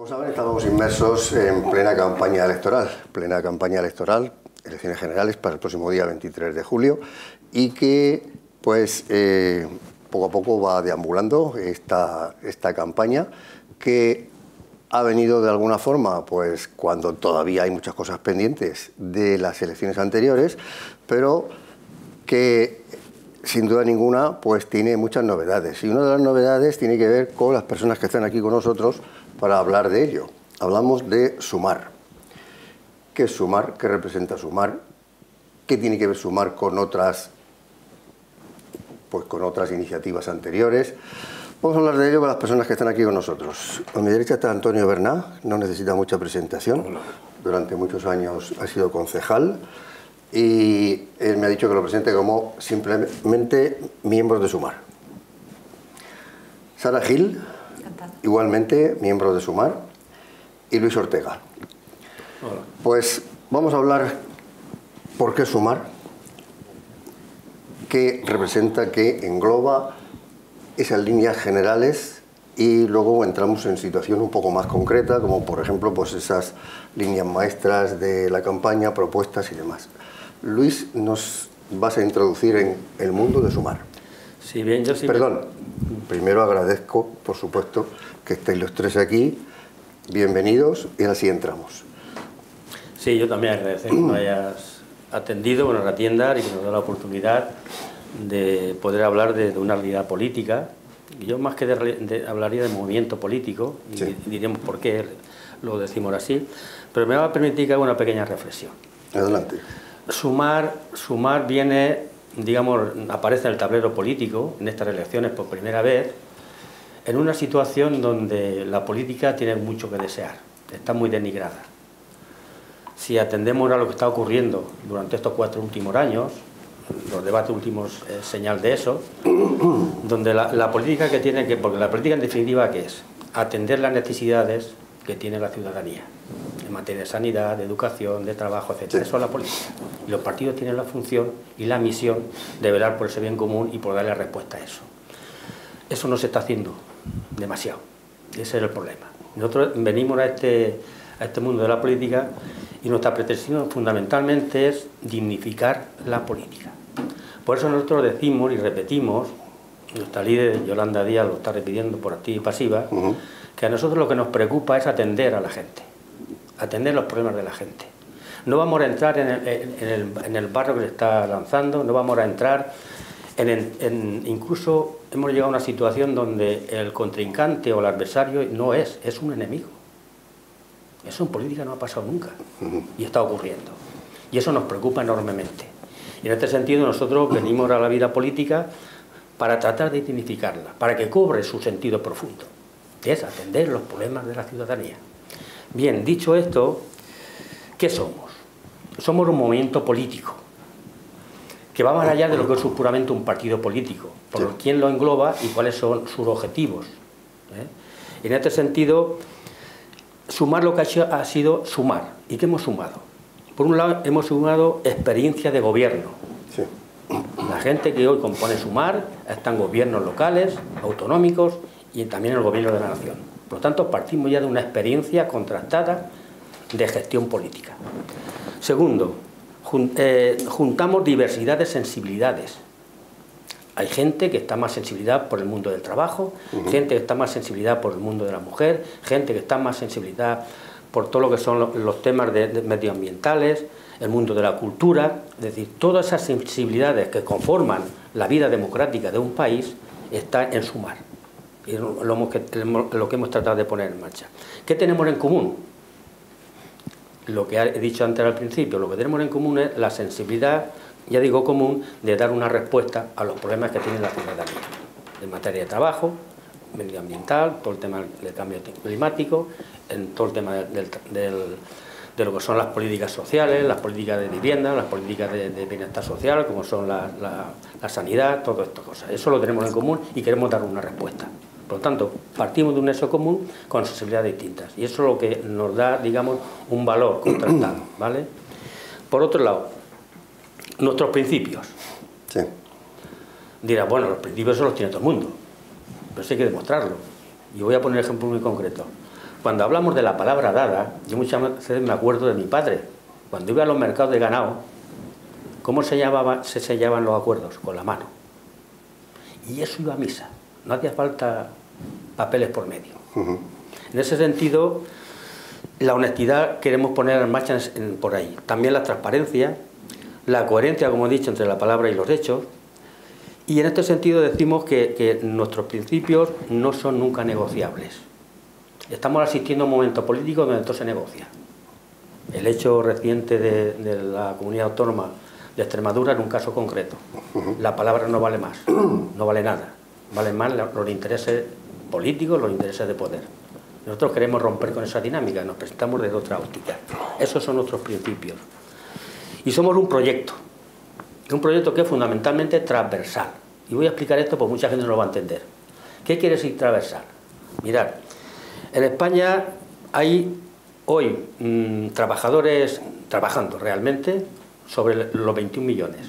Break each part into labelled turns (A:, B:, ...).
A: Como saben, estamos inmersos en plena campaña electoral, elecciones generales para el próximo día 23 de julio, y que, pues, poco a poco va deambulando esta campaña que ha venido de alguna forma, pues, cuando todavía hay muchas cosas pendientes de las elecciones anteriores, pero que, sin duda ninguna, pues tiene muchas novedades. Y una de las novedades tiene que ver con las personas que están aquí con nosotros para hablar de ello. Hablamos de Sumar. ¿Qué es Sumar? ¿Qué representa Sumar? ¿Qué tiene que ver Sumar con otras iniciativas anteriores? Vamos a hablar de ello con las personas que están aquí con nosotros. A mi derecha está Antonio Berná, no necesita mucha presentación. Durante muchos años ha sido concejal y él me ha dicho que lo presente como simplemente miembros de Sumar. Sara Gil, igualmente miembro de Sumar, y Luis Ortega.
B: Hola.
A: Pues vamos a hablar por qué Sumar, qué representa, qué engloba esas líneas generales, y luego entramos en situación un poco más concreta, como por ejemplo pues esas líneas maestras de la campaña, propuestas y demás. Luis, nos vas a introducir en el mundo de Sumar.
B: Sí, bien, yo sí.
A: Perdón, primero agradezco, por supuesto, que estéis los tres aquí. Bienvenidos, y así entramos.
B: Sí, yo también agradezco que nos hayas atendido, que nos atiendas y que nos dé la oportunidad de poder hablar de una realidad política. Yo más que hablaría de movimiento político, y sí, diremos por qué lo decimos así, pero me va a permitir que haga una pequeña reflexión.
A: Adelante.
B: Sumar viene, digamos, aparece en el tablero político en estas elecciones por primera vez, en una situación donde la política tiene mucho que desear, está muy denigrada. Si atendemos a lo que está ocurriendo durante estos 4 últimos años, los debates últimos es señal de eso, donde la política que tiene que, porque la política en definitiva ¿qué es? Atender las necesidades que tiene la ciudadanía, en materia de sanidad, de educación, de trabajo, etc. Sí. Eso es la política. Y los partidos tienen la función y la misión de velar por ese bien común y por darle respuesta a eso. Eso no se está haciendo demasiado. Ese es el problema. Nosotros venimos a este mundo de la política y nuestra pretensión fundamentalmente es dignificar la política. Por eso nosotros decimos y repetimos, nuestra líder Yolanda Díaz lo está repitiendo por activa y pasiva, que a nosotros lo que nos preocupa es atender a la gente, atender los problemas de la gente. No vamos a entrar en el barro que se está lanzando, no vamos a entrar incluso hemos llegado a una situación donde el contrincante o el adversario no es un enemigo. Eso en política no ha pasado nunca y está ocurriendo. Y eso nos preocupa enormemente. Y en este sentido nosotros venimos a la vida política para tratar de dignificarla, para que cobre su sentido profundo, que es atender los problemas de la ciudadanía. Bien, dicho esto, ¿qué somos? Somos un movimiento político que va más allá de lo que es puramente un partido político, por quién lo engloba y cuáles son sus objetivos. En este sentido, Sumar lo que ha sido sumar. ¿Y qué hemos sumado? Por un lado, hemos sumado experiencia de gobierno. Sí. La gente que hoy compone Sumar está en gobiernos locales, autonómicos y también en el gobierno de la nación. Por lo tanto, partimos ya de una experiencia contrastada de gestión política. Segundo, juntamos diversidad de sensibilidades. Hay gente que está más sensibilidad por el mundo del trabajo, gente que está más sensibilidad por el mundo de la mujer, gente que está más sensibilidad por todo lo que son los temas de medioambientales, el mundo de la cultura. Es decir, todas esas sensibilidades que conforman la vida democrática de un país está en Sumar. Y lo que hemos tratado de poner en marcha. ¿Qué tenemos en común? Lo que he dicho antes al principio, lo que tenemos en común es la sensibilidad, ya digo común, de dar una respuesta a los problemas que tiene la ciudadanía en materia de trabajo, medioambiental, todo el tema del cambio climático, en todo el tema de lo que son las políticas sociales, las políticas de vivienda, las políticas de bienestar social, como son la sanidad, todas estas cosas. Eso lo tenemos en común y queremos dar una respuesta. Por lo tanto, partimos de un nexo común con sensibilidades distintas. Y eso es lo que nos da, digamos, un valor contrastado, ¿vale? Por otro lado, nuestros principios.
A: Sí.
B: Dirá, bueno, los principios eso los tiene todo el mundo, pero eso hay que demostrarlo. Y voy a poner ejemplos muy concretos. Cuando hablamos de la palabra dada, yo muchas veces me acuerdo de mi padre. Cuando iba a los mercados de ganado, ¿cómo se sellaban los acuerdos? Con la mano. Y eso iba a misa. No hacía falta papeles por medio. En ese sentido, la honestidad queremos poner en marcha por ahí. También la transparencia, la coherencia, como he dicho, entre la palabra y los hechos. Y en este sentido decimos que nuestros principios no son nunca negociables. Estamos asistiendo a un momento político donde todo se negocia. El hecho reciente de la comunidad autónoma de Extremadura en un caso concreto. La palabra no vale más, no vale nada. Valen más los intereses políticos, los intereses de poder. Nosotros queremos romper con esa dinámica, nos presentamos desde otra óptica. Esos son nuestros principios. Y somos un proyecto que es fundamentalmente transversal. Y voy a explicar esto porque mucha gente no lo va a entender. ¿Qué quiere decir transversal? Mirad, en España hay hoy trabajadores trabajando realmente sobre los 21 millones.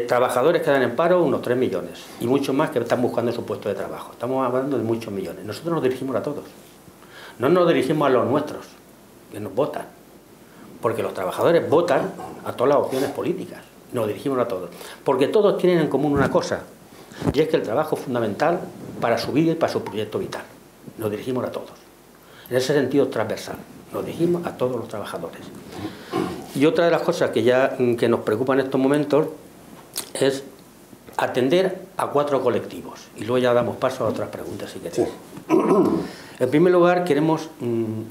B: Trabajadores que dan en paro unos 3 millones y muchos más que están buscando su puesto de trabajo. Estamos hablando de muchos millones. Nosotros nos dirigimos a todos. No nos dirigimos a los nuestros, que nos votan. Porque los trabajadores votan a todas las opciones políticas. Nos dirigimos a todos. Porque todos tienen en común una cosa, y es que el trabajo es fundamental para su vida y para su proyecto vital. Nos dirigimos a todos. En ese sentido transversal. Nos dirigimos a todos los trabajadores. Y otra de las cosas que nos preocupa en estos momentos es atender a 4 colectivos. Y luego ya damos paso a otras preguntas si queréis. En primer lugar, queremos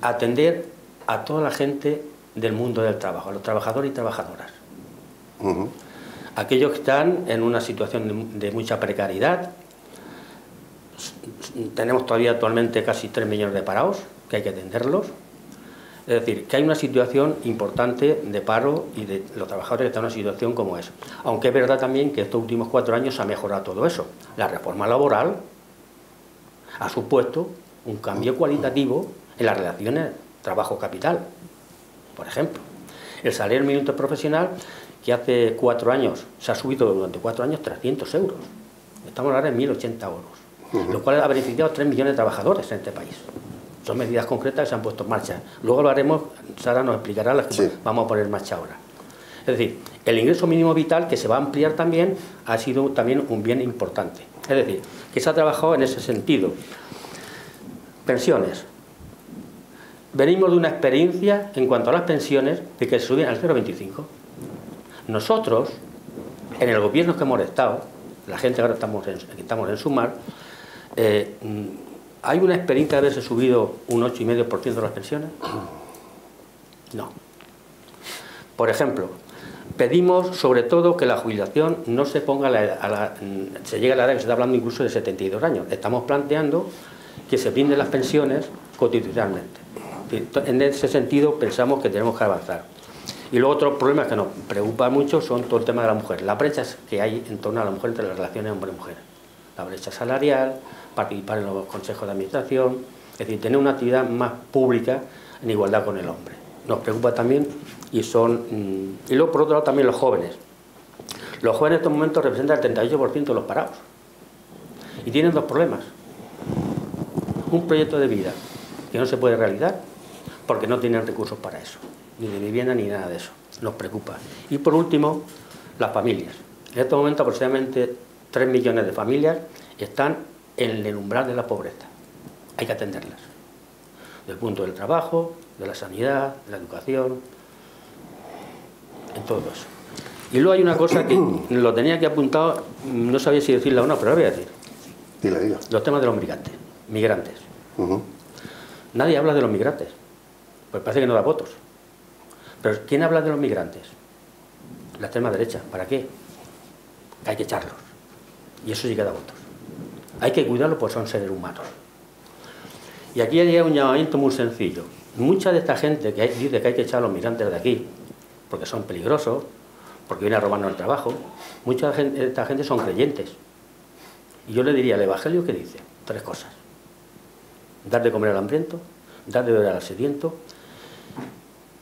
B: atender a toda la gente del mundo del trabajo, a los trabajadores y trabajadoras. Aquellos que están en una situación de mucha precariedad. Tenemos todavía actualmente casi 3 millones de parados, que hay que atenderlos. Es decir, que hay una situación importante de paro y de los trabajadores que están en una situación como esa. Aunque es verdad también que estos últimos 4 años se ha mejorado todo eso. La reforma laboral ha supuesto un cambio cualitativo en las relaciones trabajo-capital. Por ejemplo, el salario mínimo profesional, que hace 4 años se ha subido durante 4 años 300 euros. Estamos ahora en 1.080 euros, lo cual ha beneficiado a 3 millones de trabajadores en este país. Son medidas concretas que se han puesto en marcha. Luego lo haremos, Sara nos explicará las que vamos a poner en marcha ahora. Es decir, el ingreso mínimo vital, que se va a ampliar también, ha sido también un bien importante. Es decir, que se ha trabajado en ese sentido. Pensiones. Venimos de una experiencia en cuanto a las pensiones de que se suben al 0,25. Nosotros, en el gobierno que hemos estado, la gente ahora estamos en Sumar, ¿hay una experiencia de haberse subido un 8,5% de las pensiones? No. Por ejemplo, pedimos sobre todo que la jubilación no se ponga se llegue a la edad que se está hablando incluso de 72 años. Estamos planteando que se brinden las pensiones constitucionalmente. En ese sentido pensamos que tenemos que avanzar. Y luego otros problemas que nos preocupan mucho son todo el tema de la mujer, las brechas que hay en torno a la mujer entre las relaciones hombre y mujer. La brecha salarial, participar en los consejos de administración, es decir, tener una actividad más pública en igualdad con el hombre. Nos preocupa también y luego por otro lado también los jóvenes. Los jóvenes en estos momentos representan el 38% de los parados y tienen 2 problemas. Un proyecto de vida que no se puede realizar porque no tienen recursos para eso, ni de vivienda ni nada de eso. Nos preocupa. Y por último, las familias. En estos momentos aproximadamente 3 millones de familias están en el umbral de la pobreza. Hay que atenderlas. Desde el punto del trabajo, de la sanidad, de la educación, en todo eso. Y luego hay una cosa que lo tenía aquí apuntado, no sabía si decirla o no, pero la voy a decir.
A: Dila.
B: Los temas de los migrantes. Nadie habla de los migrantes. Pues parece que no da votos. Pero ¿quién habla de los migrantes? La extrema derecha. ¿Para qué? Hay que echarlos. Y eso sí que da votos. Hay que cuidarlos porque son seres humanos. Y aquí hay un llamamiento muy sencillo. Mucha de esta gente que dice que hay que echar a los migrantes de aquí, porque son peligrosos, porque vienen a robarnos el trabajo, mucha de esta gente son creyentes. Y yo le diría, el Evangelio, ¿qué dice? 3 cosas. Dar de comer al hambriento, dar de beber al sediento,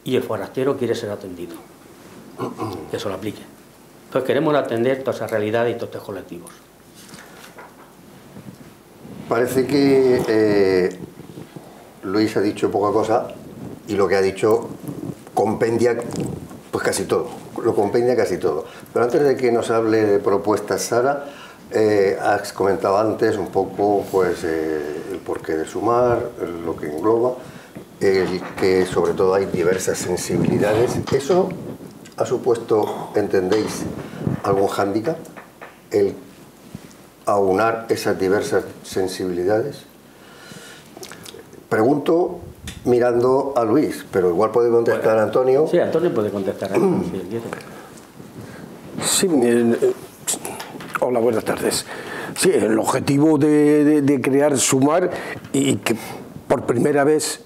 B: y el forastero quiere ser atendido. Que eso lo aplique. Entonces queremos atender todas esas realidades y todos estos colectivos.
A: Parece que Luis ha dicho poca cosa y lo que ha dicho compendia pues casi todo, lo compendia casi todo. Pero antes de que nos hable de propuestas, Sara, has comentado antes un poco pues el porqué de Sumar, lo que engloba, que sobre todo hay diversas sensibilidades. ¿Eso ha supuesto, entendéis, algún hándicap, el aunar esas diversas sensibilidades? Pregunto mirando a Luis, pero igual puede contestar Antonio.
B: Sí, Antonio puede contestar a él, si él quiere.
C: Sí, hola, buenas tardes. Sí, el objetivo de crear Sumar, y que por primera vez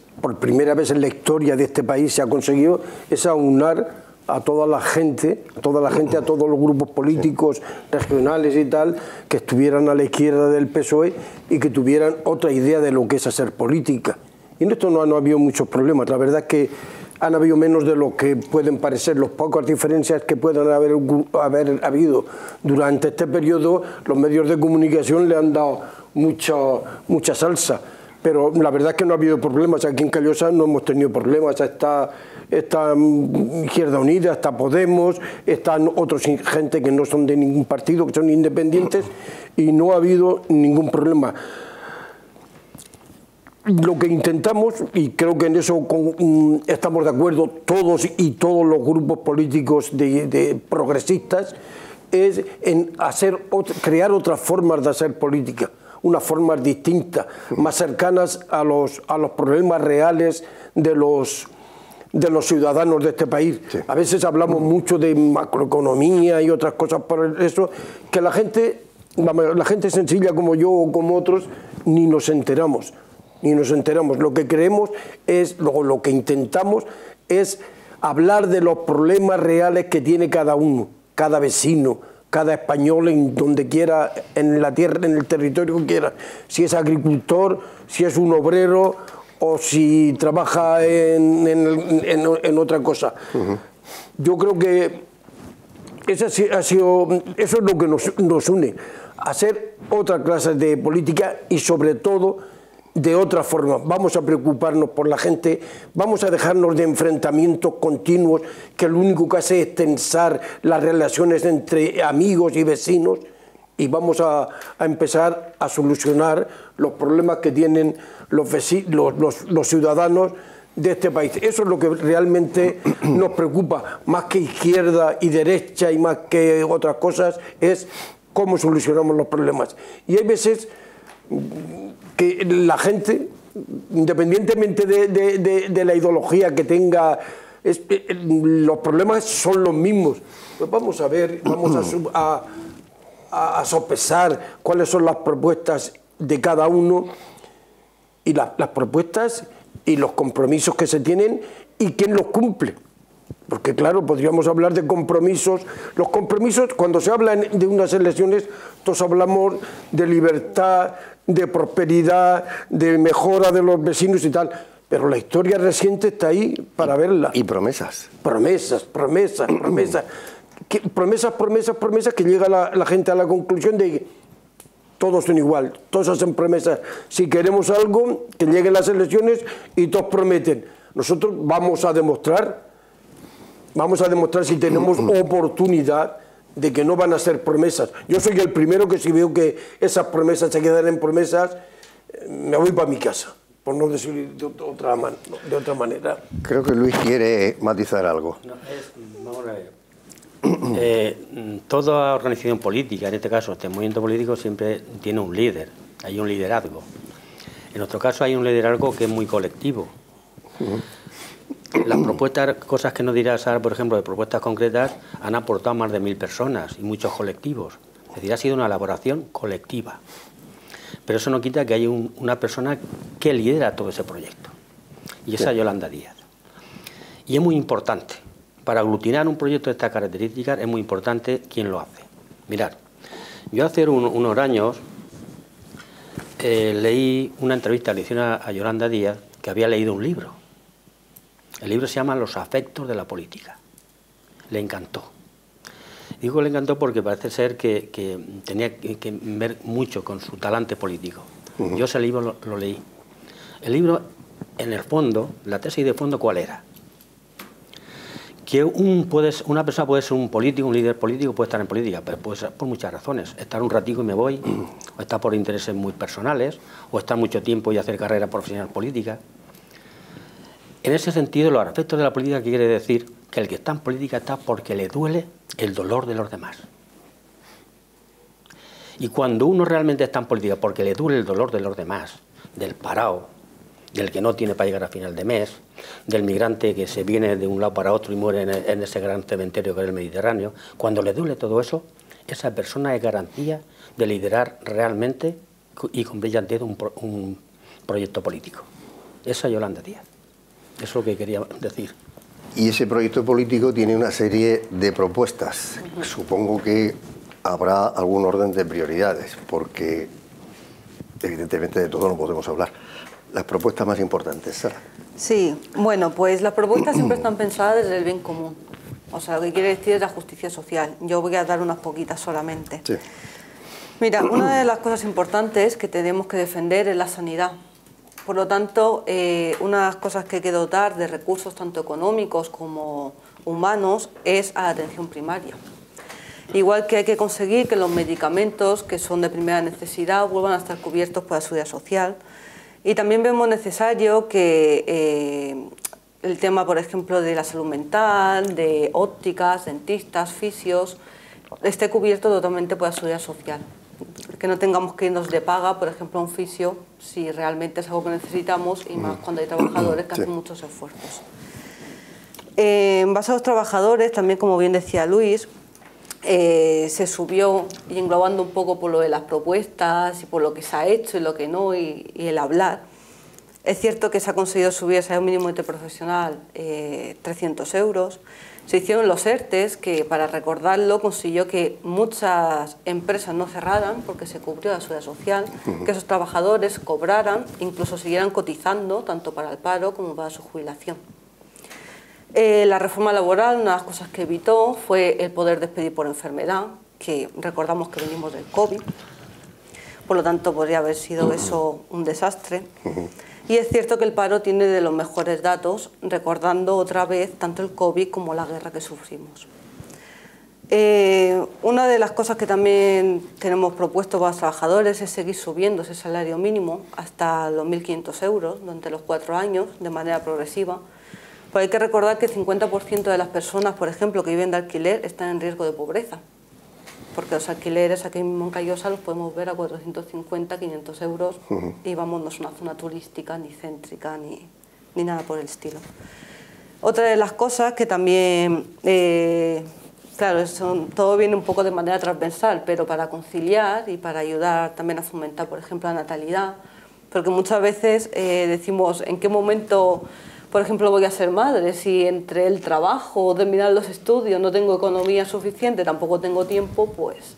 C: en la historia de este país se ha conseguido, es aunar a toda la gente, a todos los grupos políticos regionales y tal, que estuvieran a la izquierda del PSOE y que tuvieran otra idea de lo que es hacer política. Y en esto no ha habido muchos problemas. La verdad es que han habido menos de lo que pueden parecer. Las pocas diferencias que puedan haber habido durante este periodo, los medios de comunicación le han dado mucha salsa. Pero la verdad es que no ha habido problemas. Aquí en Callosa no hemos tenido problemas. Está Izquierda Unida, está Podemos, están otros gente que no son de ningún partido, que son independientes, y no ha habido ningún problema. Lo que intentamos, y creo que en eso estamos de acuerdo todos y todos los grupos políticos de progresistas, es en crear otras formas de hacer política, unas formas distintas, más cercanas a los problemas reales de los ciudadanos de este país. Sí. A veces hablamos mucho de macroeconomía y otras cosas por eso, que la gente sencilla como yo o como otros ni nos enteramos. Lo que creemos es, lo que intentamos es hablar de los problemas reales que tiene cada uno, cada vecino, cada español en donde quiera, en la tierra, en el territorio que quiera, si es agricultor, si es un obrero o si trabaja en otra cosa. Yo creo que eso es lo que nos une, hacer otra clase de política y sobre todo de otra forma. Vamos a preocuparnos por la gente, vamos a dejarnos de enfrentamientos continuos que lo único que hace es tensar las relaciones entre amigos y vecinos, y vamos a empezar a solucionar los problemas que tienen los ciudadanos de este país. Eso es lo que realmente nos preocupa, más que izquierda y derecha y más que otras cosas, es cómo solucionamos los problemas. Y hay veces que la gente, independientemente de la ideología que tenga, los problemas son los mismos. Pues vamos a ver, vamos a sopesar cuáles son las propuestas de cada uno y las propuestas y los compromisos que se tienen y quién los cumple. Porque claro, podríamos hablar de compromisos. Los compromisos, cuando se habla de unas elecciones, todos hablamos de libertad, de prosperidad, de mejora de los vecinos y tal. Pero la historia reciente está ahí para verla.
A: Y promesas.
C: Promesas. Promesas que llega la gente a la conclusión de que todos son igual, todos hacen promesas. Si queremos algo, que lleguen las elecciones y todos prometen. Nosotros vamos a demostrar si tenemos oportunidad de que no van a ser promesas. Yo soy el primero que si veo que esas promesas se quedan en promesas, me voy para mi casa, por no decir de otra manera.
A: Creo que Luis quiere matizar algo.
B: Vamos a ver. Toda organización política, en este caso este movimiento político, siempre tiene un líder, hay un liderazgo. En nuestro caso hay un liderazgo que es muy colectivo. Las propuestas, cosas que no dirá Sara, por ejemplo, de propuestas concretas, han aportado más de 1000 personas y muchos colectivos. Es decir, ha sido una elaboración colectiva. Pero eso no quita que hay una persona que lidera todo ese proyecto. Y esa es Yolanda Díaz. Y es muy importante. Para aglutinar un proyecto de estas características es muy importante quién lo hace. Mirad, yo hace unos años leí una entrevista que le hicieron a Yolanda Díaz, que había leído un libro. El libro se llama Los afectos de la política. Le encantó. Digo que le encantó porque parece ser que tenía que ver mucho con su talante político. Yo ese libro lo leí. El libro, en el fondo, la tesis de fondo, ¿cuál era? Que una persona puede ser un político, un líder político, puede estar en política, pero puede ser por muchas razones. Estar un ratico y me voy, o estar por intereses muy personales, o estar mucho tiempo y hacer carrera profesional política. En ese sentido, los aspectos de la política quiere decir que el que está en política está porque le duele el dolor de los demás. Y cuando uno realmente está en política porque le duele el dolor de los demás, del parado, del que no tiene para llegar a final de mes, del migrante que se viene de un lado para otro y muere en ese gran cementerio que es el Mediterráneo, cuando le duele todo eso, esa persona es garantía de liderar realmente y con brillantez un proyecto político. Esa es Yolanda Díaz. Eso es lo que quería decir.
A: Y ese proyecto político tiene una serie de propuestas. Supongo que habrá algún orden de prioridades, porque evidentemente de todo no podemos hablar. Las propuestas más importantes, Sara.
D: Sí, bueno, pues las propuestas siempre están pensadas desde el bien común. O sea, lo que quiere decir es la justicia social. Yo voy a dar unas poquitas solamente.
A: Sí.
D: Mira, una de las cosas importantes que tenemos que defender es la sanidad. Por lo tanto, unas cosas que hay que dotar de recursos tanto económicos como humanos es a la atención primaria. Igual que hay que conseguir que los medicamentos que son de primera necesidad vuelvan a estar cubiertos por la seguridad social. Y también vemos necesario que el tema, por ejemplo, de la salud mental, de ópticas, dentistas, fisios, esté cubierto totalmente por la seguridad social. Que no tengamos que irnos de paga, por ejemplo, a un fisio, si realmente es algo que necesitamos, y más cuando hay trabajadores que hacen muchos esfuerzos. En base a los trabajadores, también como bien decía Luis, se subió, y englobando un poco por lo de las propuestas y por lo que se ha hecho y lo que no, y el hablar, es cierto que se ha conseguido subir el salario mínimo interprofesional 300 euros. Se hicieron los ERTEs, que para recordarlo consiguió que muchas empresas no cerraran porque se cubrió la seguridad social, que esos trabajadores cobraran, incluso siguieran cotizando tanto para el paro como para su jubilación. La reforma laboral, una de las cosas que evitó fue el poder despedir por enfermedad, que recordamos que venimos del COVID, por lo tanto podría haber sido eso un desastre. Y es cierto que el paro tiene de los mejores datos, recordando otra vez tanto el COVID como la guerra que sufrimos. Una de las cosas que también tenemos propuesto para los trabajadores es seguir subiendo ese salario mínimo hasta los 1.500 euros durante los 4 años, de manera progresiva. Pero hay que recordar que el 50% de las personas, por ejemplo, que viven de alquiler, están en riesgo de pobreza. Porque los alquileres aquí mismo en Callosa los podemos ver a 450, 500 euros y vamos, no es una zona turística, ni céntrica, ni nada por el estilo. Otra de las cosas que también, claro, todo viene un poco de manera transversal, pero para conciliar y para ayudar también a fomentar, por ejemplo, la natalidad, porque muchas veces decimos en qué momento, por ejemplo, voy a ser madre, si entre el trabajo o terminar los estudios no tengo economía suficiente, tampoco tengo tiempo, pues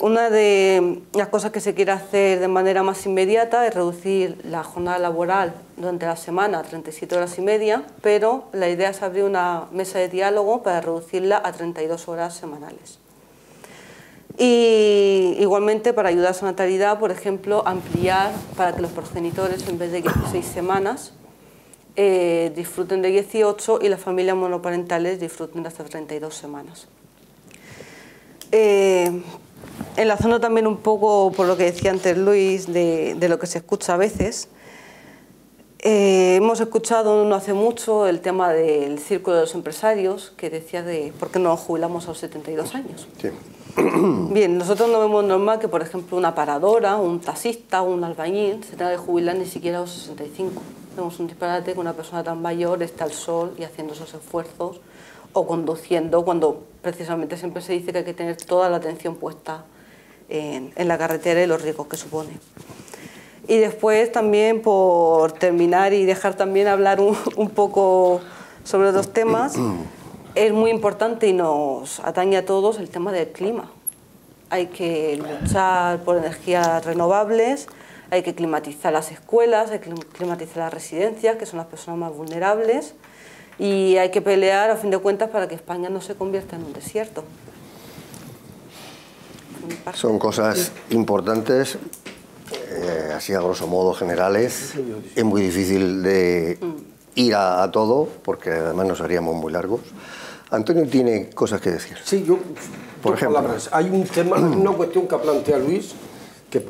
D: una de las cosas que se quiere hacer de manera más inmediata es reducir la jornada laboral durante la semana a 37 horas y media, pero la idea es abrir una mesa de diálogo para reducirla a 32 horas semanales. Y igualmente, para ayudar a su natalidad, por ejemplo, ampliar para que los progenitores, en vez de 16 semanas, disfruten de 18 y las familias monoparentales disfruten de hasta 32 semanas. Enlazando también un poco por lo que decía antes Luis de lo que se escucha a veces, hemos escuchado no hace mucho el tema del círculo de los empresarios, que decía de por qué no nos jubilamos a los 72 años.
A: Sí.
D: Bien, nosotros no vemos normal que, por ejemplo, una paradora, un taxista, un albañil se tenga que jubilar ni siquiera a los 65. Vemos un disparate que una persona tan mayor está al sol y haciendo esos esfuerzos o conduciendo, cuando precisamente siempre se dice que hay que tener toda la atención puesta en la carretera y los riesgos que supone. Y después también, por terminar y dejar también hablar un poco sobre otros temas, es muy importante y nos atañe a todos el tema del clima. Hay que luchar por energías renovables, hay que climatizar las escuelas, hay que climatizar las residencias, que son las personas más vulnerables, y hay que pelear, a fin de cuentas, para que España no se convierta en un desierto.
A: Son cosas importantes así a grosso modo generales. Es muy difícil de ir a todo, porque además nos haríamos muy largos. Antonio tiene cosas que decir.
C: Sí, yo,
A: por ejemplo,
C: palabras. Hay un tema, una cuestión que plantea Luis, que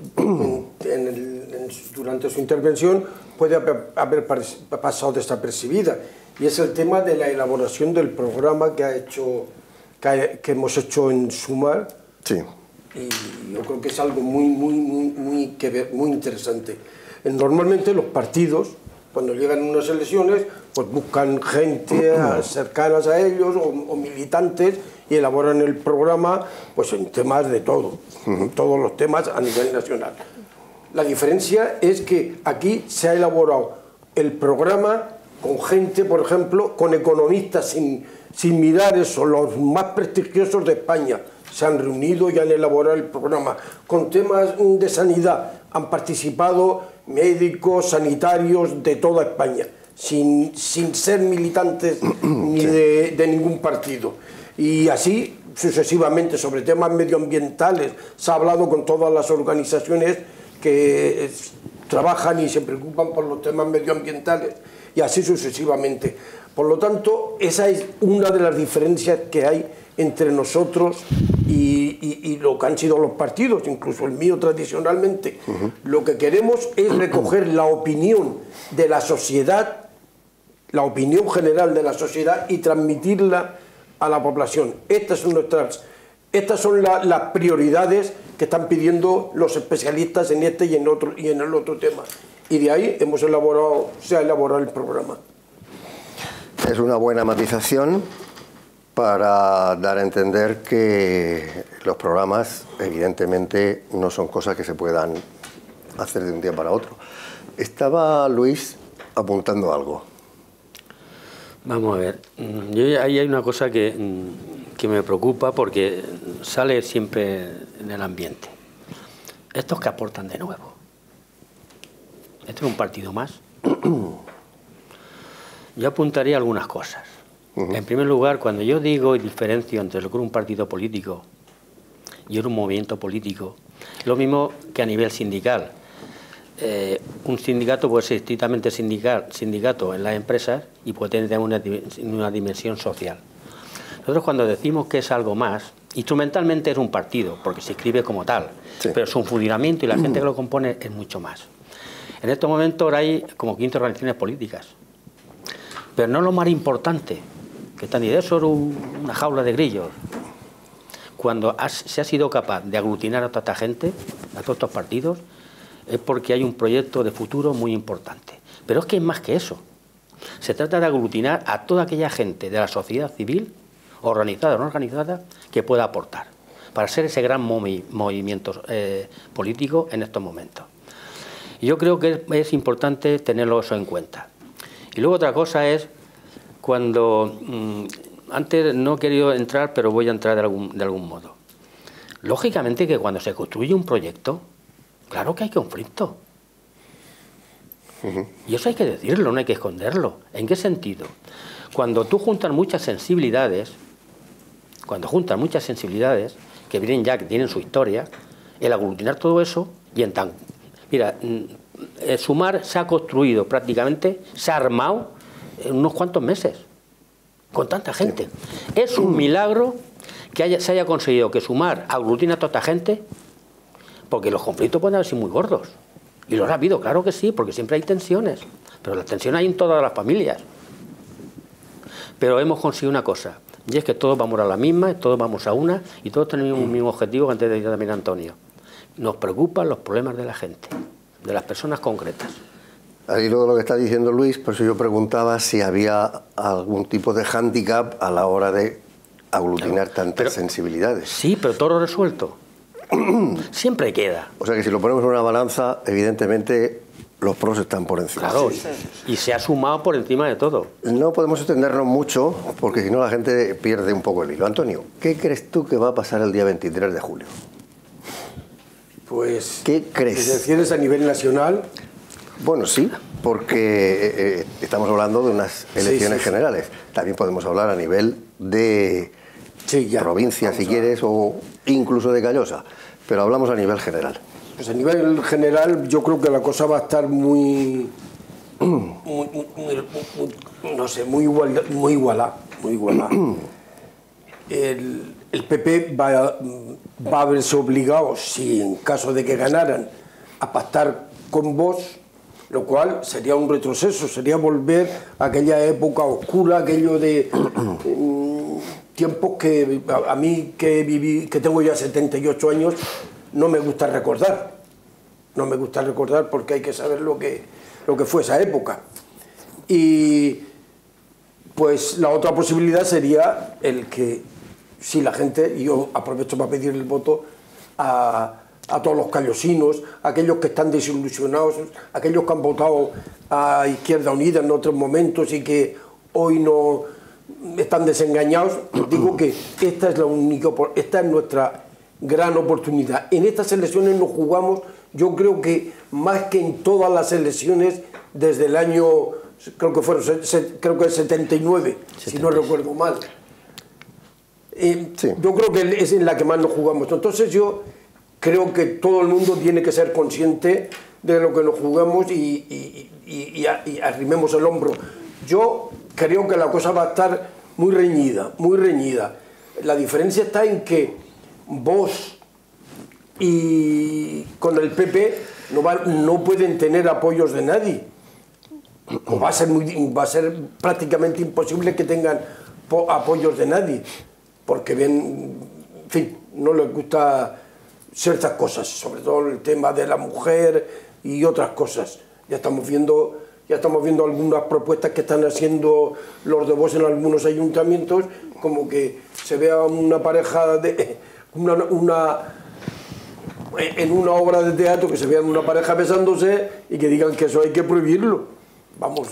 C: durante su intervención puede haber pasado desapercibida, y es el tema de la elaboración del programa que hemos hecho en Sumar.
A: Sí.
C: Y yo creo que es algo muy interesante. Normalmente los partidos, cuando llegan unas elecciones, pues buscan gente cercanas a ellos o militantes y elaboran el programa pues en temas de todo, todos los temas a nivel nacional. La diferencia es que aquí se ha elaborado el programa con gente, por ejemplo, con economistas sin mirar eso, los más prestigiosos de España. Se han reunido y han elaborado el programa. Con temas de sanidad han participado médicos, sanitarios de toda España, sin ser militantes ni de ningún partido. Y así sucesivamente. Sobre temas medioambientales se ha hablado con todas las organizaciones que trabajan y se preocupan por los temas medioambientales, y así sucesivamente. Por lo tanto, esa es una de las diferencias que hay entre nosotros y lo que han sido los partidos, incluso el mío tradicionalmente. Lo que queremos es recoger la opinión de la sociedad, la opinión general de la sociedad, y transmitirla a la población. Estas son las prioridades que están pidiendo los especialistas en este y en el otro tema. Y de ahí se ha elaborado el programa.
A: Es una buena matización para dar a entender que los programas evidentemente no son cosas que se puedan hacer de un día para otro. Estaba Luis apuntando algo.
B: Vamos a ver, ahí hay una cosa que me preocupa, porque sale siempre en el ambiente. Estos que aportan de nuevo. Este es un partido más. Yo apuntaría algunas cosas. En primer lugar, cuando yo digo y diferencio entre lo que es un partido político y un movimiento político, lo mismo que a nivel sindical. Un sindicato puede ser estrictamente sindicato en las empresas y puede tener una dimensión social. Nosotros, cuando decimos que es algo más, instrumentalmente es un partido, porque se escribe como tal, sí, pero su funcionamiento y la gente que lo compone es mucho más. En estos momentos ahora hay como 15 organizaciones políticas, pero no lo más importante, que están diciendo, eso es una jaula de grillos. Cuando se ha sido capaz de aglutinar a toda esta gente, a todos estos partidos, es porque hay un proyecto de futuro muy importante. Pero es que es más que eso. Se trata de aglutinar a toda aquella gente de la sociedad civil, organizada o no organizada, que pueda aportar, para ser ese gran movimiento político en estos momentos. Y yo creo que es importante tenerlo eso en cuenta. Y luego otra cosa es cuando... antes no he querido entrar, pero voy a entrar de algún modo. Lógicamente que cuando se construye un proyecto, claro que hay conflicto. Y eso hay que decirlo, no hay que esconderlo. ¿En qué sentido? Cuando tú juntas muchas sensibilidades, que vienen ya, que tienen su historia, el aglutinar todo eso, y en tan... Mira, el Sumar se ha construido prácticamente, se ha armado en unos cuantos meses, con tanta gente. Es un milagro que se haya conseguido que Sumar aglutine a toda esta gente, porque los conflictos pueden haber sido muy gordos. Y los ha habido, claro que sí, porque siempre hay tensiones. Pero las tensiones hay en todas las familias. Pero hemos conseguido una cosa, y es que todos vamos a la misma, todos vamos a una, y todos tenemos un mismo objetivo, que antes de decir también Antonio. Nos preocupan los problemas de la gente, de las personas concretas.
A: Ahí luego lo que está diciendo Luis, por eso yo preguntaba si había algún tipo de hándicap a la hora de aglutinar tantas sensibilidades.
B: Sí, pero todo lo resuelto. Siempre queda.
A: O sea que si lo ponemos en una balanza, evidentemente los pros están por encima.
B: Claro, sí. Y se ha sumado por encima de todo.
A: No podemos extendernos mucho, porque si no la gente pierde un poco el hilo. Antonio, ¿qué crees tú que va a pasar el día 23 de julio?
C: Pues...
A: ¿Qué crees?
C: ¿Elecciones a nivel nacional?
A: Bueno, sí, porque estamos hablando de unas elecciones generales. También podemos hablar a nivel de provincia, si quieres, o incluso de Callosa, pero hablamos a nivel general.
C: Pues a nivel general yo creo que la cosa va a estar muy no sé, muy igualada. El PP va a verse obligado, si en caso de que ganaran, a pactar con Vox, lo cual sería un retroceso, sería volver a aquella época oscura, aquello de tiempos que a mí que viví, que tengo ya 78 años, no me gusta recordar. No me gusta recordar porque hay que saber lo que fue esa época. Y pues la otra posibilidad sería el que, si la gente, y yo aprovecho para pedir el voto a todos los callosinos, aquellos que están desilusionados, aquellos que han votado a Izquierda Unida en otros momentos y que hoy no están desengañados, les digo que esta es nuestra gran oportunidad. En estas elecciones nos jugamos, yo creo que más que en todas las elecciones desde el año, creo que el 79, si no recuerdo mal.
A: Sí.
C: Yo creo que es en la que más nos jugamos. Entonces yo creo que todo el mundo tiene que ser consciente de lo que nos jugamos y arrimemos el hombro. Yo creo que la cosa va a estar muy reñida, muy reñida. La diferencia está en que Vox y con el PP no pueden tener apoyos de nadie. O va a ser prácticamente imposible que tengan apoyos de nadie, porque ven, en fin, no les gusta ciertas cosas, sobre todo el tema de la mujer y otras cosas. Ya estamos viendo algunas propuestas que están haciendo los de Vox en algunos ayuntamientos, como que se vea una pareja en una obra de teatro, que se vean una pareja besándose y que digan que eso hay que prohibirlo. Vamos,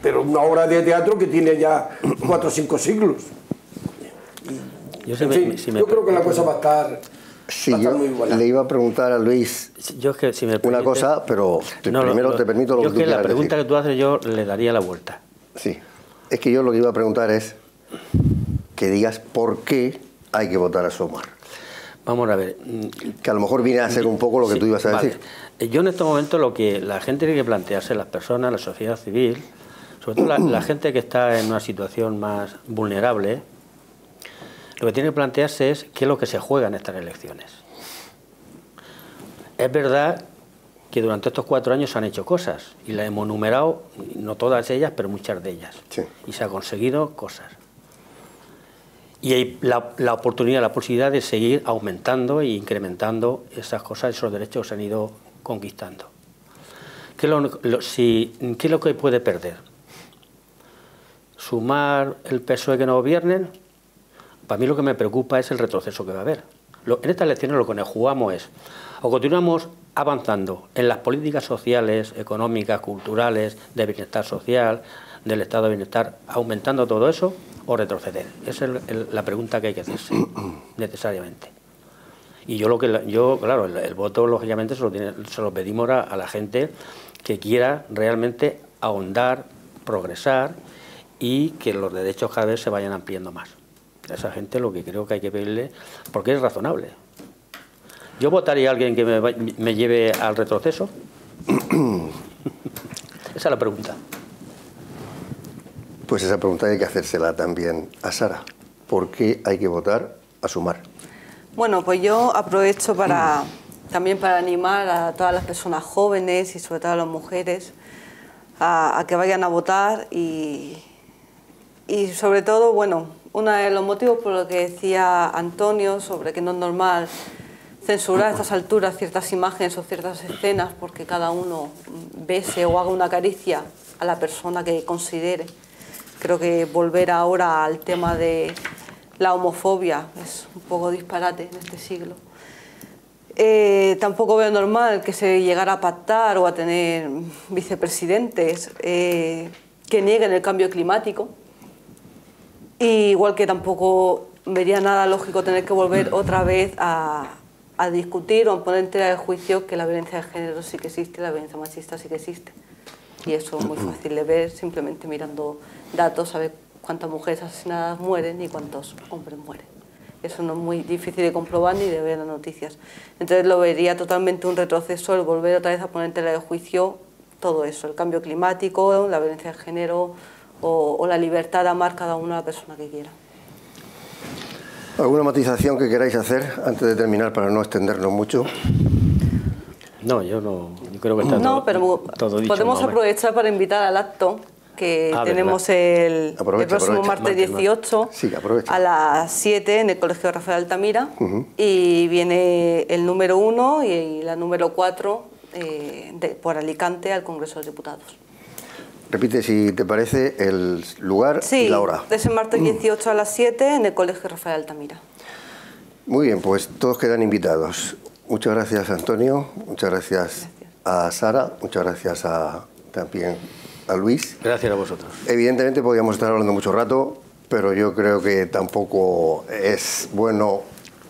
C: pero una obra de teatro que tiene ya 4 o 5 siglos. Yo creo que la cosa va a estar...
A: Sí, yo le iba a preguntar a Luis una cosa, pero primero te permito lo que tú quieras decir.
B: La pregunta que tú haces yo le daría la vuelta.
A: Sí, es que yo lo que iba a preguntar es que digas por qué hay que votar a Sumar.
B: Vamos a ver.
A: Que a lo mejor viene a ser un poco lo que tú ibas a decir.
B: Yo en este momento lo que la gente tiene que plantearse, las personas, la sociedad civil, sobre todo la gente que está en una situación más vulnerable, lo que tiene que plantearse es qué es lo que se juega en estas elecciones. Es verdad que durante estos 4 años se han hecho cosas, y las hemos numerado, no todas ellas, pero muchas de ellas.
A: Sí.
B: Y se han conseguido cosas. Y hay la oportunidad, la posibilidad de seguir aumentando e incrementando esas cosas, esos derechos que se han ido conquistando. ¿Qué es lo que puede perder? ¿Sumar el PSOE que no gobiernen? Para mí lo que me preocupa es el retroceso que va a haber. En estas elecciones lo que nos jugamos es, o continuamos avanzando en las políticas sociales, económicas, culturales, de bienestar social, del estado de bienestar, aumentando todo eso, o retroceder. Esa es la pregunta que hay que hacerse, necesariamente. Y claro, el voto, lógicamente, se lo pedimos a la gente que quiera realmente ahondar, progresar y que los derechos cada vez se vayan ampliando más. A esa gente lo que creo que hay que pedirle, porque es razonable. ¿Yo votaría a alguien que me lleve al retroceso? Esa es la pregunta.
A: Pues esa pregunta hay que hacérsela también a Sara. ¿Por qué hay que votar a Sumar?
D: Bueno, pues yo aprovecho también para animar a todas las personas jóvenes y sobre todo a las mujeres a que vayan a votar y sobre todo, bueno, uno de los motivos por lo que decía Antonio sobre que no es normal censurar a estas alturas ciertas imágenes o ciertas escenas porque cada uno bese o haga una caricia a la persona que considere. Creo que volver ahora al tema de la homofobia es un poco disparate en este siglo. Tampoco veo normal que se llegara a pactar o a tener vicepresidentes que nieguen el cambio climático. Igual que tampoco vería nada lógico tener que volver otra vez a discutir o a poner en tela de juicio que la violencia de género sí que existe, la violencia machista sí que existe. Y eso es muy fácil de ver simplemente mirando datos, saber cuántas mujeres asesinadas mueren y cuántos hombres mueren. Eso no es muy difícil de comprobar ni de ver en las noticias. Entonces lo vería totalmente un retroceso el volver otra vez a poner en tela de juicio todo eso, el cambio climático, la violencia de género o la libertad de amar cada una a la persona que quiera.
A: ¿Alguna matización que queráis hacer antes de terminar para no extendernos mucho?
B: No, yo creo que está todo dicho.
D: Podemos aprovechar para invitar al acto que tenemos el próximo martes 18 a las 7 en el Colegio Rafael Altamira, y viene el número 1 y la número 4 por Alicante al Congreso de Diputados.
A: Repite, si te parece, el lugar y la hora.
D: Sí, es el martes 18 a las 7 en el Colegio Rafael Altamira.
A: Muy bien, pues todos quedan invitados. Muchas gracias, Antonio. Muchas gracias a Sara. Muchas gracias también a Luis.
B: Gracias a vosotros.
A: Evidentemente podríamos estar hablando mucho rato, pero yo creo que tampoco es bueno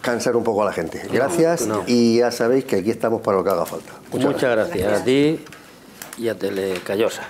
A: cansar un poco a la gente. Gracias, y ya sabéis que aquí estamos para lo que haga falta.
B: Muchas gracias a ti y a Telecallosa.